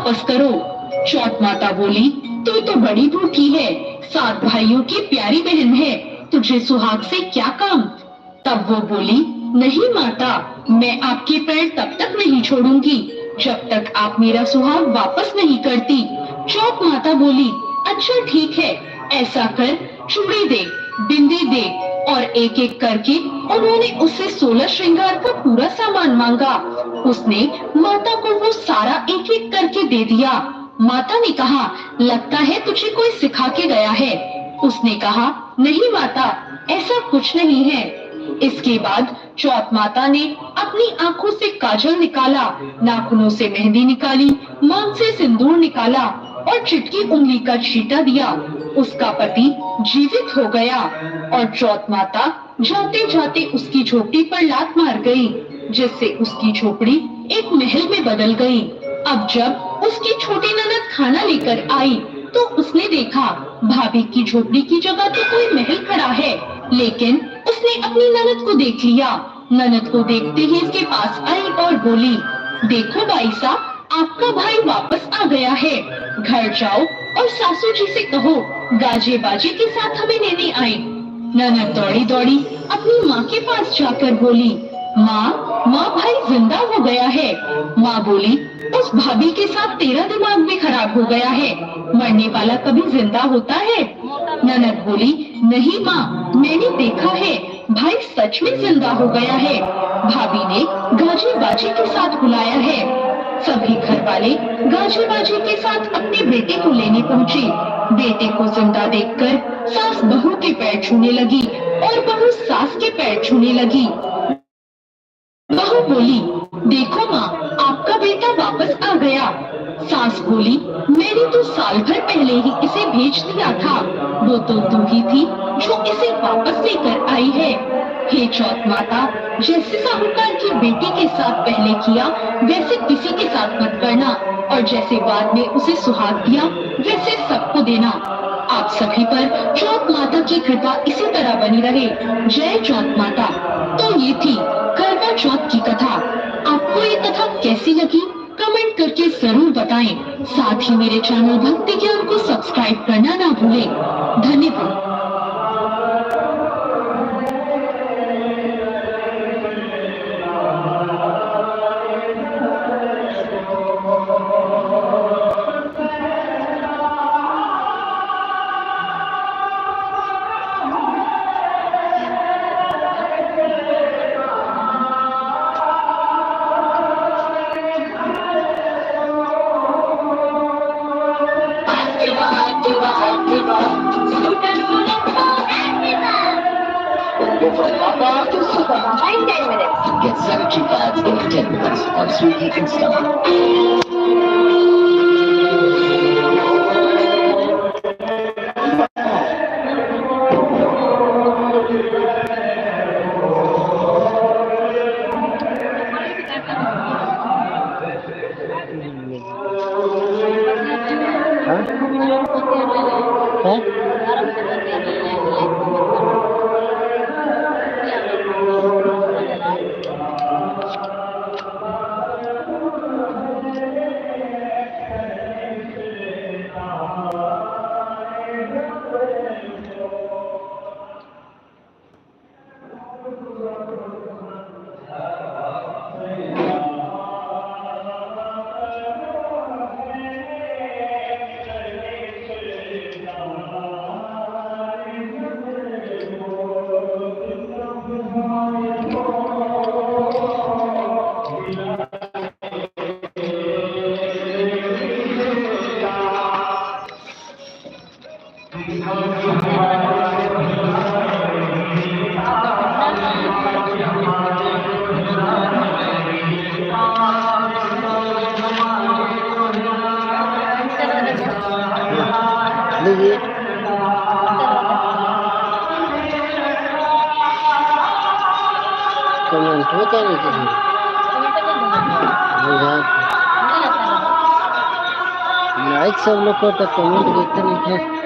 वापस करो। चौथ माता बोली, तू तो बड़ी भूखी है, 7 भाइयों की प्यारी बहन है, तुझे सुहाग से क्या काम। तब वो बोली, नहीं माता, मैं आपके पैर तब तक नहीं छोड़ूंगी जब तक आप मेरा सुहाग वापस नहीं करती। चौथ माता बोली, अच्छा ठीक है, ऐसा कर, चूड़ी दे, बिंदी दे। और एक एक करके उन्होंने उससे 16 श्रृंगार का पूरा सामान मांगा। उसने माता को वो सारा एक एक करके दे दिया। माता ने कहा, लगता है तुझे कोई सिखा के गया है। उसने कहा, नहीं माता, ऐसा कुछ नहीं है। इसके बाद चौथ माता ने अपनी आंखों से काजल निकाला, नाखूनों से मेहंदी निकाली, मांग से सिंदूर निकाला और चिटकी उंगली का छींटा दिया। उसका पति जीवित हो गया और चौथ माता जाते जाते उसकी झोपड़ी पर लात मार गई, जिससे उसकी झोपड़ी एक महल में बदल गई। अब जब उसकी छोटी ननद खाना लेकर आई तो उसने देखा भाभी की झोपड़ी की जगह तो कोई महल खड़ा है, लेकिन उसने अपनी ननद को देख लिया। ननद को देखते ही इसके पास आई और बोली, देखो बाई साहब, आपका भाई वापस आ गया है, घर जाओ और सासू जी से कहो गाजे बाजे के साथ हमें लेने आए। ननद दौड़ी दौड़ी अपनी माँ के पास जाकर बोली, माँ भाई जिंदा हो गया है। माँ बोली, उस भाभी के साथ तेरा दिमाग भी खराब हो गया है, मरने वाला कभी जिंदा होता है। ननद बोली, नहीं माँ, मैंने देखा है, भाई सच में जिंदा हो गया है। भाभी ने गाजे बाजे के साथ बुलाया है। सभी घर वाले गाजे बाजे के साथ अपने बेटे को लेने पहुँचे। बेटे को जिंदा देखकर सास बहू के पैर छूने लगी और बहू सास के पैर छूने लगी। बहू बोली, देखो माँ, आपका बेटा वापस आ गया। सास बोली, मैंने तो साल भर पहले ही इसे भेज दिया था, वो तो तू ही थी जो इसे वापस लेकर आई है। हे चौथ माता, जैसे साहूकार की बेटी के साथ पहले किया वैसे किसी के साथ मत करना, और जैसे बाद में उसे सुहाग दिया वैसे सबको देना। आप सभी पर चौथ माता की कृपा इसी तरह बनी रहे। जय चौथ माता। तो ये थी करवा चौथ की कथा। आपको ये कथा कैसी लगी कमेंट करके जरूर बताएं। साथ ही मेरे चैनल भक्ति ज्ञान को सब्सक्राइब करना ना भूलें। धन्यवाद। Papa to Supermama in 10 minutes. Get sanitary pads in 10 minutes on Swiggy Instant. Comment होता नहीं किसी लाइक सब लोग को तो कमेंट देखते नहीं थे।